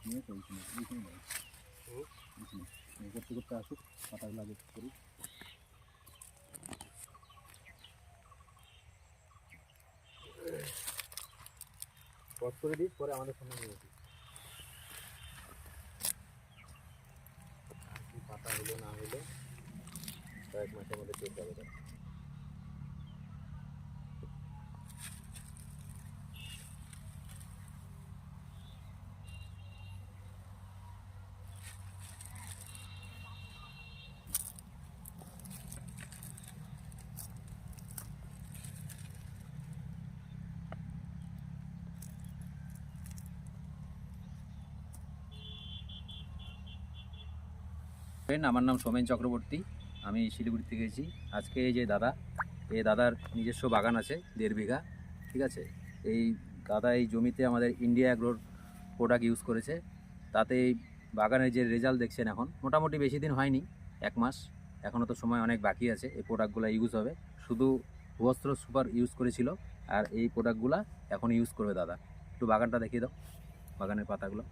নিয়ে তো করতে করতে আসুক, পাতাগুলো আগে করি। পজ করে দিস, পরে আমাদের সামনে নিয়ে আসিস। আর কি পাতা হলো না হলো কয়েক মাসের মধ্যে পেয়ে যাবে। আমার নাম সোমেন চক্রবর্তী, আমি শিলিগুড়ি থেকে এসেছি। আজকে এই যে দাদা, এই দাদার নিজস্ব বাগান আছে 1.5 বিঘা, ঠিক আছে। এই দাদা এই জমিতে আমাদের ইন্ডিয়া অ্যাগ্রোর প্রোডাক্ট ইউজ করেছে। তাতে এই বাগানের যে রেজাল্ট দেখছেন এখন, মোটামুটি বেশি দিন হয়নি, 1 মাস, এখনও তো সময় অনেক বাকি আছে। এই প্রোডাক্টগুলো ইউজ হবে, শুধু ভুবস্ত্র সুপার ইউজ করেছিল, আর এই প্রোডাক্টগুলো এখন ইউজ করবে দাদা। একটু বাগানটা দেখিয়ে দাও, বাগানের পাতাগুলো।